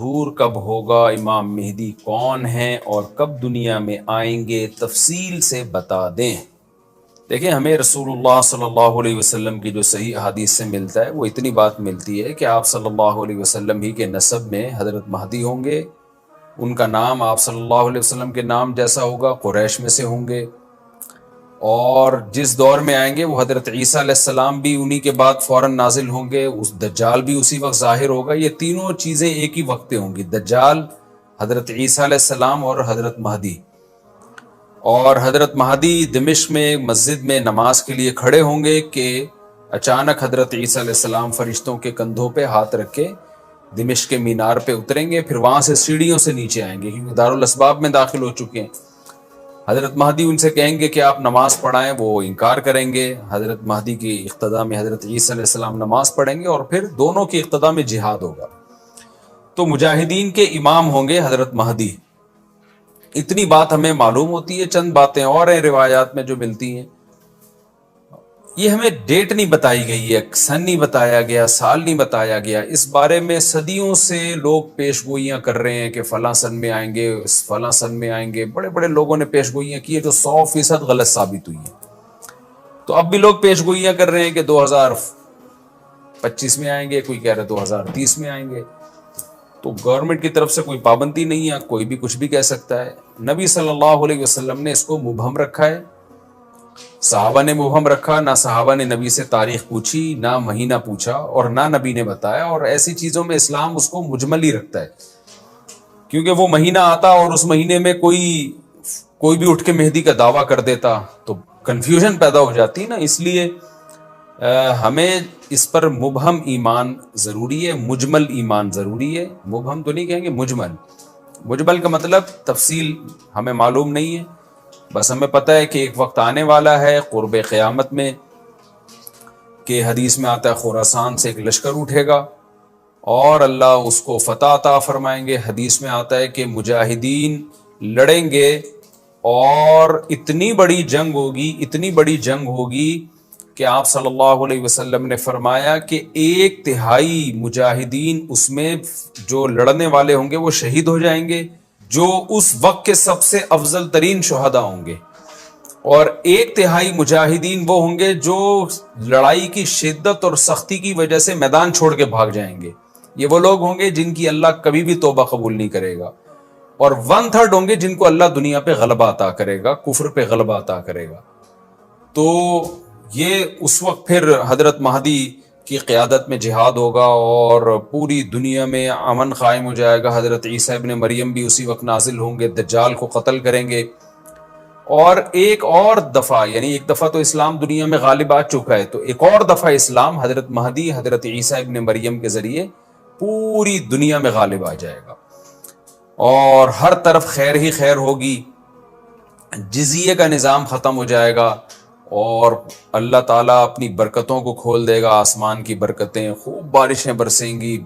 ظہور کب ہوگا، امام مہدی کون ہیں اور کب دنیا میں آئیں گے، تفصیل سے بتا دیں۔ دیکھیں، ہمیں رسول اللہ صلی اللہ علیہ وسلم کی جو صحیح احادیث سے ملتا ہے وہ اتنی بات ملتی ہے کہ آپ صلی اللہ علیہ وسلم ہی کے نسب میں حضرت مہدی ہوں گے۔ ان کا نام آپ صلی اللہ علیہ وسلم کے نام جیسا ہوگا، قریش میں سے ہوں گے، اور جس دور میں آئیں گے وہ حضرت عیسیٰ علیہ السلام بھی انہی کے بعد فوراً نازل ہوں گے، اس دجال بھی اسی وقت ظاہر ہوگا۔ یہ تینوں چیزیں ایک ہی وقت پہ ہوں گی، دجال، حضرت عیسیٰ علیہ السلام اور حضرت مہدی۔ اور حضرت مہدی دمشق میں مسجد میں نماز کے لیے کھڑے ہوں گے کہ اچانک حضرت عیسیٰ علیہ السلام فرشتوں کے کندھوں پہ ہاتھ رکھ کے دمشق کے مینار پہ اتریں گے، پھر وہاں سے سیڑھیوں سے نیچے آئیں گے کیونکہ دارالاسباب میں داخل ہو چکے ہیں۔ حضرت مہدی ان سے کہیں گے کہ آپ نماز پڑھائیں، وہ انکار کریں گے۔ حضرت مہدی کی اقتداء میں حضرت عیسیٰ علیہ السلام نماز پڑھیں گے اور پھر دونوں کی اقتداء میں جہاد ہوگا۔ تو مجاہدین کے امام ہوں گے حضرت مہدی۔ اتنی بات ہمیں معلوم ہوتی ہے، چند باتیں اور ہیں روایات میں جو ملتی ہیں۔ یہ ہمیں ڈیٹ نہیں بتائی گئی ہے، سن نہیں بتایا گیا، سال نہیں بتایا گیا۔ اس بارے میں صدیوں سے لوگ پیش گوئیاں کر رہے ہیں کہ فلاں سن میں آئیں گے، فلاں سن میں آئیں گے۔ بڑے بڑے لوگوں نے پیش گوئیاں کی ہیں جو 100% غلط ثابت ہوئی ہیں۔ تو اب بھی لوگ پیش گوئیاں کر رہے ہیں کہ 2025 میں آئیں گے، کوئی کہہ رہے 2030 میں آئیں گے۔ تو گورنمنٹ کی طرف سے کوئی پابندی نہیں ہے، کوئی بھی کچھ بھی کہہ سکتا ہے۔ نبی صلی اللہ علیہ وسلم نے اس کو مبہم رکھا ہے، صحابہ نے مبہم رکھا، نہ صحابہ نے نبی سے تاریخ پوچھی، نہ مہینہ پوچھا، اور نہ نبی نے بتایا۔ اور ایسی چیزوں میں اسلام اس کو مجمل ہی رکھتا ہے، کیونکہ وہ مہینہ آتا اور اس مہینے میں کوئی بھی اٹھ کے مہدی کا دعویٰ کر دیتا تو کنفیوژن پیدا ہو جاتی نا۔ اس لیے ہمیں اس پر مبہم ایمان ضروری ہے، مجمل ایمان ضروری ہے۔ مبہم تو نہیں کہیں گے، مجمل کا مطلب تفصیل ہمیں معلوم نہیں ہے، بس ہمیں پتہ ہے کہ ایک وقت آنے والا ہے قرب قیامت میں کہ حدیث میں آتا ہے خراسان سے ایک لشکر اٹھے گا اور اللہ اس کو فتح عطا فرمائیں گے۔ حدیث میں آتا ہے کہ مجاہدین لڑیں گے اور اتنی بڑی جنگ ہوگی کہ آپ صلی اللہ علیہ وسلم نے فرمایا کہ 1/3 مجاہدین اس میں جو لڑنے والے ہوں گے وہ شہید ہو جائیں گے، جو اس وقت کے سب سے افضل ترین شہداء ہوں گے، اور 1/3 مجاہدین وہ ہوں گے جو لڑائی کی شدت اور سختی کی وجہ سے میدان چھوڑ کے بھاگ جائیں گے۔ یہ وہ لوگ ہوں گے جن کی اللہ کبھی بھی توبہ قبول نہیں کرے گا، اور 1/3 ہوں گے جن کو اللہ دنیا پہ غلبہ عطا کرے گا، کفر پہ غلبہ عطا کرے گا۔ تو یہ اس وقت پھر حضرت مہدی کی قیادت میں جہاد ہوگا اور پوری دنیا میں امن قائم ہو جائے گا۔ حضرت عیسیٰ ابن مریم بھی اسی وقت نازل ہوں گے، دجال کو قتل کریں گے، اور ایک اور دفعہ، یعنی ایک دفعہ تو اسلام دنیا میں غالب آ چکا ہے، تو ایک اور دفعہ اسلام حضرت مہدی حضرت عیسیٰ ابن مریم کے ذریعے پوری دنیا میں غالب آ جائے گا، اور ہر طرف خیر ہی خیر ہوگی، جزیے کا نظام ختم ہو جائے گا، اور اللہ تعالیٰ اپنی برکتوں کو کھول دے گا، آسمان کی برکتیں، خوب بارشیں برسیں گی۔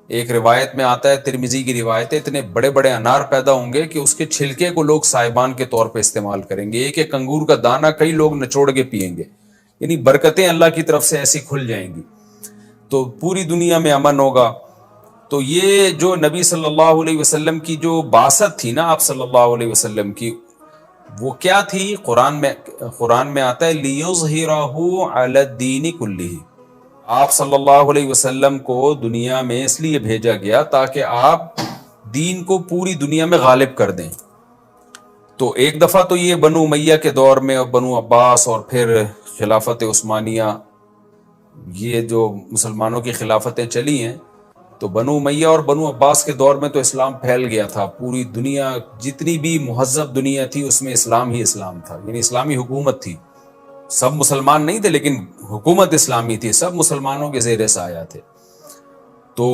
ایک روایت میں آتا ہے، ترمذی کی روایت ہے، اتنے بڑے بڑے انار پیدا ہوں گے کہ اس کے چھلکے کو لوگ سائبان کے طور پہ استعمال کریں گے۔ ایک ایک انگور کا دانہ کئی لوگ نچوڑ کے پئیں گے، یعنی برکتیں اللہ کی طرف سے ایسی کھل جائیں گی، تو پوری دنیا میں امن ہوگا۔ تو یہ جو نبی صلی اللہ علیہ وسلم کی جو بعثت تھی نا، آپ صلی اللہ علیہ وسلم کی، وہ کیا تھی؟ قرآن میں آتا ہے لِيُظْهِرَهُ عَلَى الدِّينِ كُلِّهِ۔ آپ صلی اللہ علیہ وسلم کو دنیا میں اس لیے بھیجا گیا تاکہ آپ دین کو پوری دنیا میں غالب کر دیں۔ تو ایک دفعہ تو یہ بنو امیہ کے دور میں، اور بنو عباس، اور پھر خلافت عثمانیہ، یہ جو مسلمانوں کی خلافتیں چلی ہیں، تو بنو امیہ اور بنو عباس کے دور میں تو اسلام پھیل گیا تھا پوری دنیا، جتنی بھی مہذب دنیا تھی اس میں اسلام ہی اسلام تھا، یعنی اسلامی حکومت تھی۔ سب مسلمان نہیں تھے لیکن حکومت اسلامی تھی، سب مسلمانوں کے زیر سایہ تھے۔ تو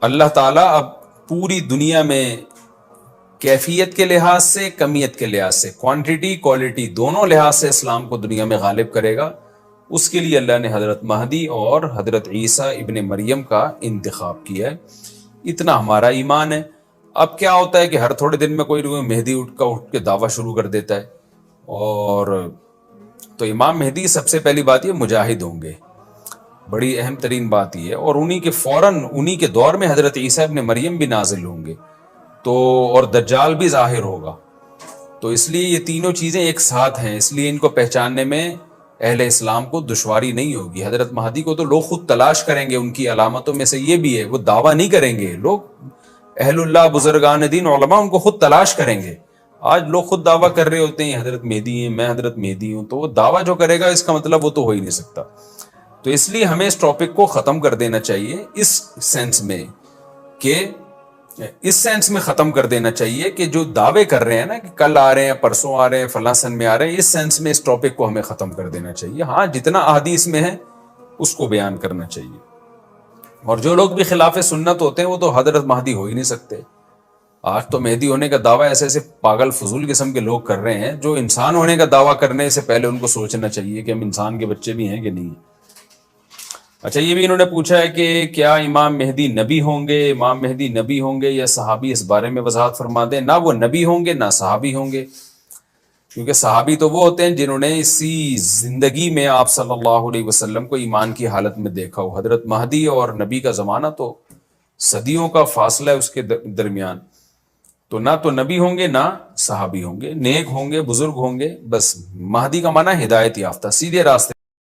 اللہ تعالیٰ اب پوری دنیا میں کیفیت کے لحاظ سے، کمیت کے لحاظ سے، کوانٹٹی کوالٹی دونوں لحاظ سے اسلام کو دنیا میں غالب کرے گا۔ اس کے لیے اللہ نے حضرت مہدی اور حضرت عیسیٰ ابن مریم کا انتخاب کیا ہے۔ اتنا ہمارا ایمان ہے۔ اب کیا ہوتا ہے کہ ہر تھوڑے دن میں کوئی مہدی اٹھ کے دعویٰ شروع کر دیتا ہے، اور تو امام مہدی سب سے پہلی بات یہ مجاہد ہوں گے، بڑی اہم ترین بات یہ ہے. اور انہی کے فوراً انہی کے دور میں حضرت عیسیٰ ابن مریم بھی نازل ہوں گے تو، اور دجال بھی ظاہر ہوگا. تو اس لیے یہ تینوں چیزیں ایک ساتھ ہیں، اس لیے ان کو پہچاننے میں اہل اسلام کو دشواری نہیں ہوگی. حضرت مہدی کو تو لوگ خود تلاش کریں گے. ان کی علامتوں میں سے یہ بھی ہے، وہ دعویٰ نہیں کریں گے. لوگ اہل اللہ، بزرگان دین، علماء ان کو خود تلاش کریں گے. آج لوگ خود دعویٰ کر رہے ہوتے ہیں حضرت مہدی ہیں، میں حضرت مہدی ہوں، تو وہ دعویٰ جو کرے گا اس کا مطلب وہ تو ہو ہی نہیں سکتا. تو اس لیے ہمیں اس ٹاپک کو ختم کر دینا چاہیے، اس سینس میں کہ اس سینس میں ختم کر دینا چاہیے کہ جو دعوے کر رہے ہیں نا کہ کل آ رہے ہیں، پرسوں آ رہے ہیں، فلاں سن میں آ رہے ہیں، اس سینس میں اس ٹاپک کو ہمیں ختم کر دینا چاہیے. ہاں جتنا احادیث میں ہے اس کو بیان کرنا چاہیے. اور جو لوگ بھی خلاف سنت ہوتے ہیں وہ تو حضرت مہدی ہو ہی نہیں سکتے. آج تو مہدی ہونے کا دعویٰ ایسے ایسے پاگل فضول قسم کے لوگ کر رہے ہیں، جو انسان ہونے کا دعویٰ کرنے سے پہلے ان کو سوچنا چاہیے کہ ہم انسان کے بچے بھی ہیں کہ نہیں. اچھا، یہ بھی انہوں نے پوچھا ہے کہ کیا امام مہدی نبی ہوں گے؟ امام مہدی نبی ہوں گے یا صحابی؟ اس بارے میں وضاحت فرما دیں. نہ وہ نبی ہوں گے نہ صحابی ہوں گے، کیونکہ صحابی تو وہ ہوتے ہیں جنہوں نے اسی زندگی میں آپ صلی اللہ علیہ وسلم کو ایمان کی حالت میں دیکھا ہو. حضرت مہدی اور نبی کا زمانہ تو صدیوں کا فاصلہ ہے اس کے درمیان. تو نہ تو نبی ہوں گے نہ صحابی ہوں گے، نیک ہوں گے، بزرگ ہوں گے. بس مہدی کا معنی ہدایت یافتہ، سیدھے راستے